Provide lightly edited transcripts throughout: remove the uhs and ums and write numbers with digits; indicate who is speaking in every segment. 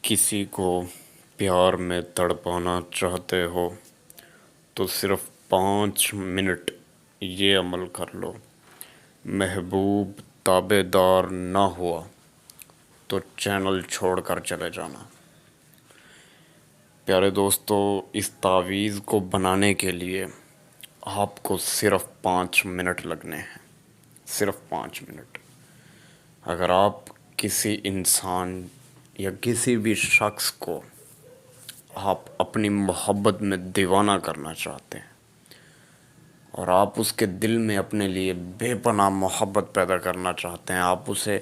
Speaker 1: किसी को प्यार में तड़पाना चाहते हो तो सिर्फ 5 मिनट ये अमल कर लो। महबूब ताबेदार ना हुआ तो चैनल छोड़कर चले जाना। प्यारे दोस्तों, इस तावीज़ को बनाने के लिए आपको सिर्फ 5 मिनट लगने हैं, सिर्फ 5 मिनट। अगर आप किसी इंसान या किसी भी शख्स को आप अपनी मोहब्बत में दीवाना करना चाहते हैं और आप उसके दिल में अपने लिए बेपनाह मोहब्बत पैदा करना चाहते हैं, आप उसे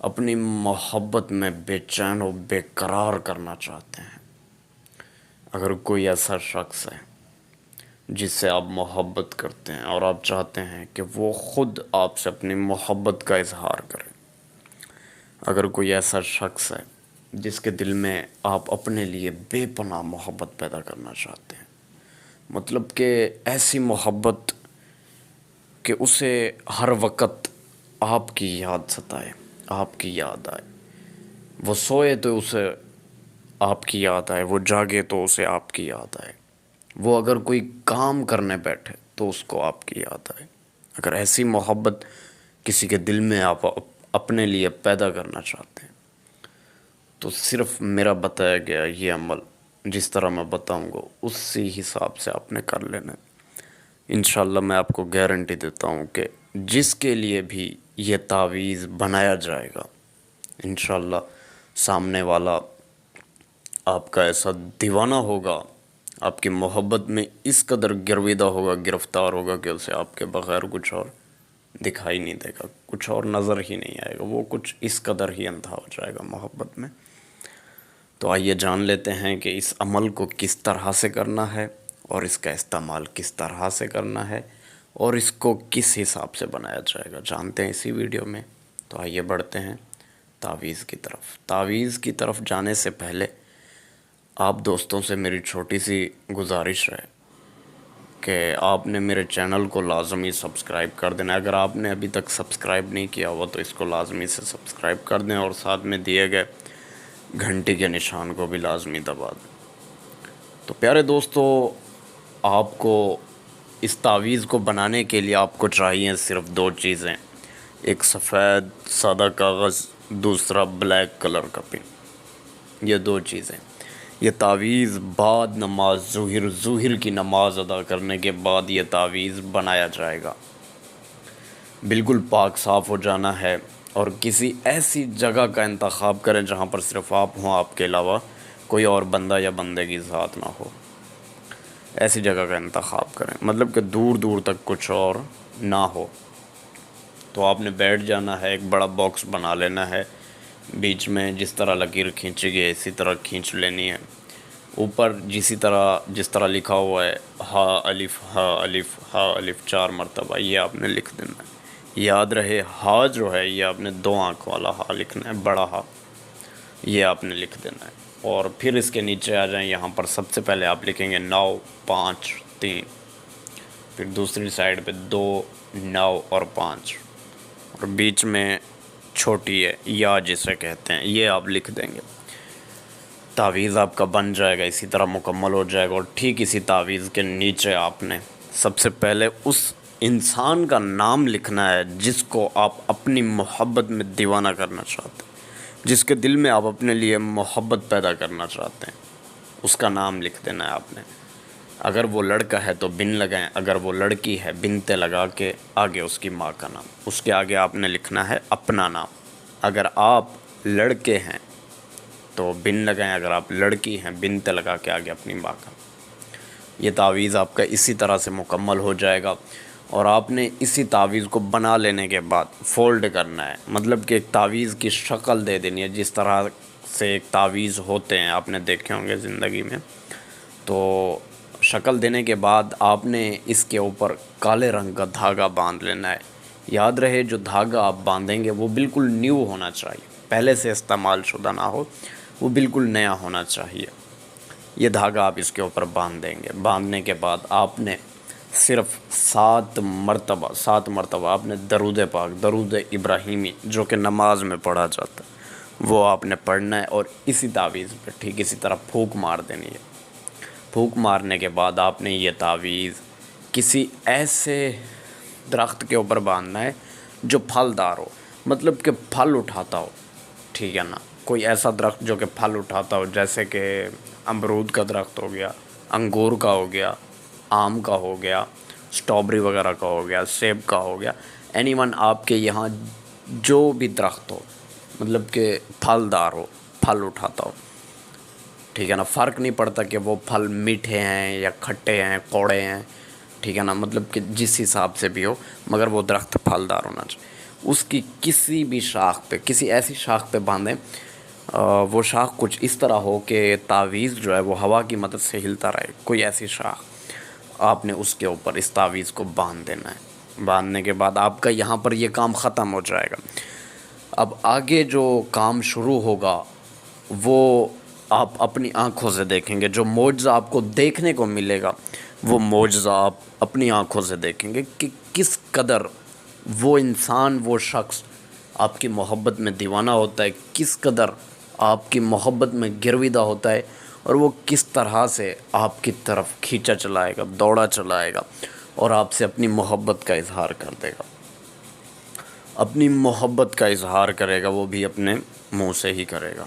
Speaker 1: अपनी मोहब्बत में बेचैन और बेकरार करना चाहते हैं, अगर कोई ऐसा शख्स है जिससे आप मोहब्बत करते हैं और आप चाहते हैं कि वो ख़ुद आपसे अपनी मोहब्बत का इजहार करे, अगर कोई ऐसा शख्स है जिसके दिल में आप अपने लिए बेपनाह मोहब्बत पैदा करना चाहते हैं, मतलब कि ऐसी मोहब्बत कि उसे हर वक़्त आपकी याद सताए, आपकी याद आए, वो सोए तो उसे आपकी याद आए, वो जागे तो उसे आपकी याद आए, वो अगर कोई काम करने बैठे तो उसको आपकी याद आए। अगर ऐसी मोहब्बत किसी के दिल में आप अपने लिए पैदा करना चाहते हैं तो सिर्फ मेरा बताया गया ये अमल जिस तरह मैं बताऊंगा उसी हिसाब से आपने कर लेना है। इंशाल्लाह मैं आपको गारंटी देता हूँ कि जिसके लिए भी ये तावीज़ बनाया जाएगा, इंशाल्लाह सामने वाला आपका ऐसा दीवाना होगा, आपकी मोहब्बत में इस कदर गिरविदा होगा, गिरफ़्तार होगा कि उसे आपके बग़ैर कुछ और दिखाई नहीं देगा, कुछ और नज़र ही नहीं आएगा, वो कुछ इस कदर ही अंधा हो जाएगा मोहब्बत में। तो आइए जान लेते हैं कि इस अमल को किस तरह से करना है और इसका इस्तेमाल किस तरह से करना है और इसको किस हिसाब से बनाया जाएगा, जानते हैं इसी वीडियो में। तो आइए बढ़ते हैं तावीज़ की तरफ। तावीज़ की तरफ जाने से पहले आप दोस्तों से मेरी छोटी सी गुजारिश है कि आपने मेरे चैनल को लाजमी सब्सक्राइब कर देना। अगर आपने अभी तक सब्सक्राइब नहीं किया हुआ तो इसको लाजमी से सब्सक्राइब कर दें और साथ में दिए गए घंटी के निशान को भी लाजमी दबा दें। तो प्यारे दोस्तों, आपको इस तावीज़ को बनाने के लिए आपको चाहिए सिर्फ 2 चीज़ें, एक सफ़ेद सादा कागज़, दूसरा ब्लैक कलर का पेन। ये 2 चीज़ें। ये तावीज़ बाद नमाज ज़ुहर की नमाज अदा करने के बाद ये तावीज़ बनाया जाएगा। बिल्कुल पाक साफ़ हो जाना है और किसी ऐसी जगह का इंतखाब करें जहाँ पर सिर्फ आप हों, आपके अलावा कोई और बंदा या बंदे की ज़ात ना हो। ऐसी जगह का इंतखाब करें, मतलब कि दूर दूर तक कुछ और ना हो। तो आपने बैठ जाना है, एक बड़ा बॉक्स बना लेना है, बीच में जिस तरह लकीर खींची गई इसी तरह खींच लेनी है। ऊपर जिस तरह लिखा हुआ है हा अलिफ हा अलिफ हा अलिफ 4 मरतबा, ये आपने लिख देना है। याद रहे हा जो है ये आपने 2 आँख वाला हा लिखना है, बड़ा हा, ये आपने लिख देना है। और फिर इसके नीचे आ जाएं, यहाँ पर सबसे पहले आप लिखेंगे 9 5 3, फिर दूसरी साइड पे 2 9 और 5 और बीच में छोटी है या जिसे कहते हैं, ये आप लिख देंगे। तावीज़ आपका बन जाएगा, इसी तरह मुकम्मल हो जाएगा। और ठीक इसी तावीज़ के नीचे आपने सबसे पहले उस इंसान का नाम लिखना है जिसको आप अपनी मोहब्बत में दीवाना करना चाहते हैं, जिसके दिल में आप अपने लिए मोहब्बत पैदा करना चाहते हैं, उसका नाम लिख देना है आपने। अगर वो लड़का है तो बिन लगाएं, अगर वो लड़की है बिनते लगा के आगे उसकी माँ का नाम, उसके आगे आपने लिखना है अपना नाम। अगर आप लड़के हैं तो बिन लगाएं, अगर आप लड़की हैं बिनते लगा के आगे अपनी माँ का। ये तावीज़ आपका इसी तरह से मुकम्मल हो जाएगा। और आपने इसी तावीज़ को बना लेने के बाद फ़ोल्ड करना है, मतलब कि एक तावीज़ की शक्ल दे देनी है। जिस तरह से एक तावीज़ होते हैं आपने देखे होंगे ज़िंदगी में, तो शक्ल देने के बाद आपने इसके ऊपर काले रंग का धागा बांध लेना है। याद रहे जो धागा आप बांधेंगे वो बिल्कुल न्यू होना चाहिए, पहले से इस्तेमाल शुदा ना हो, वो बिल्कुल नया होना चाहिए। ये धागा आप इसके ऊपर बांध देंगे। बांधने के बाद आपने सिर्फ 7 मरतबा आपने दरूद पाक, दरूद इब्राहिमी जो कि नमाज में पढ़ा जाता है, وہ آپ نے پڑھنا ہے اور اسی تعویذ پہ ٹھیک اسی طرح پھونک مار دینی ہے۔ پھونک مارنے کے بعد آپ نے یہ تعویذ کسی ایسے درخت کے اوپر باندھنا ہے جو پھلدار ہو، مطلب کہ پھل اٹھاتا ہو، ٹھیک ہے نا، کوئی ایسا درخت جو کہ پھل اٹھاتا ہو، جیسے کہ امرود کا درخت ہو گیا، انگور کا ہو گیا، آم کا ہو گیا، اسٹرابری وغیرہ کا ہو گیا، سیب کا ہو گیا، اینی ون آپ کے یہاں جو بھی درخت ہو، مطلب کہ پھلدار ہو، پھل اٹھاتا ہو، ٹھیک ہے نا، فرق نہیں پڑتا کہ وہ پھل میٹھے ہیں یا کھٹے ہیں، کوڑے ہیں، ٹھیک ہے نا، مطلب کہ جس حساب سے بھی ہو، مگر وہ درخت پھلدار ہونا چاہیے۔ اس کی کسی بھی شاخ پہ، کسی ایسی شاخ پہ باندھیں، وہ شاخ کچھ اس طرح ہو کہ تعویذ جو ہے وہ ہوا کی مدد سے ہلتا رہے، کوئی ایسی شاخ آپ نے اس کے اوپر اس تعویذ کو باندھ دینا ہے۔ باندھنے کے بعد آپ کا یہاں پر یہ کام ختم ہو جائے گا۔ اب آگے جو کام شروع ہوگا وہ آپ اپنی آنکھوں سے دیکھیں گے، جو معجزہ آپ کو دیکھنے کو ملے گا وہ معجزہ آپ اپنی آنکھوں سے دیکھیں گے کہ کس قدر وہ انسان، وہ شخص آپ کی محبت میں دیوانہ ہوتا ہے، کس قدر آپ کی محبت میں گرویدہ ہوتا ہے، اور وہ کس طرح سے آپ کی طرف کھینچا چلائے گا، دوڑا چلائے گا اور آپ سے اپنی محبت کا اظہار کر دے گا۔ اپنی محبت کا اظہار کرے گا، وہ بھی اپنے منہ سے ہی کرے گا۔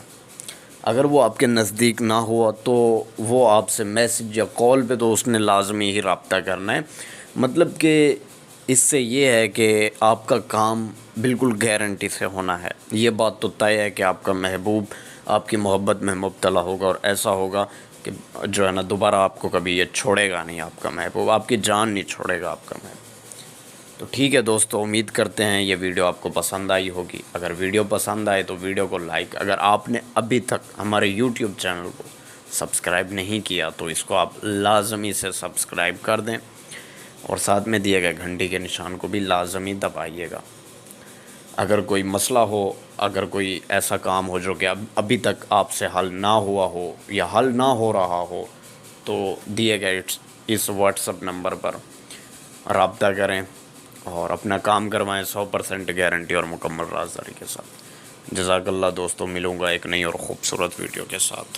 Speaker 1: اگر وہ آپ کے نزدیک نہ ہوا تو وہ آپ سے میسج یا کال پہ تو اس نے لازمی ہی رابطہ کرنا ہے، مطلب کہ اس سے یہ ہے کہ آپ کا کام بالکل گارنٹی سے ہونا ہے۔ یہ بات تو طے ہے کہ آپ کا محبوب آپ کی محبت میں مبتلا ہوگا، اور ایسا ہوگا کہ جو ہے نا دوبارہ آپ کو کبھی یہ چھوڑے گا نہیں، آپ کا محبوب آپ کی جان نہیں چھوڑے گا آپ کا محبوب۔ تو ٹھیک ہے دوستو، امید کرتے ہیں یہ ویڈیو آپ کو پسند آئی ہوگی۔ اگر ویڈیو پسند آئے تو ویڈیو کو لائک، اگر آپ نے ابھی تک ہمارے یوٹیوب چینل کو سبسکرائب نہیں کیا تو اس کو آپ لازمی سے سبسکرائب کر دیں، اور ساتھ میں دیے گئے گھنٹی کے نشان کو بھی لازمی دبائیے گا۔ اگر کوئی مسئلہ ہو، اگر کوئی ایسا کام ہو جو کہ ابھی تک آپ سے حل نہ ہوا ہو یا حل نہ ہو رہا ہو، تو دیے گئے اس واٹس ایپ نمبر پر رابطہ کریں اور اپنا کام کروائیں 100% گارنٹی اور مکمل رازداری کے ساتھ۔ جزاک اللہ دوستو، ملوں گا ایک نئی اور خوبصورت ویڈیو کے ساتھ۔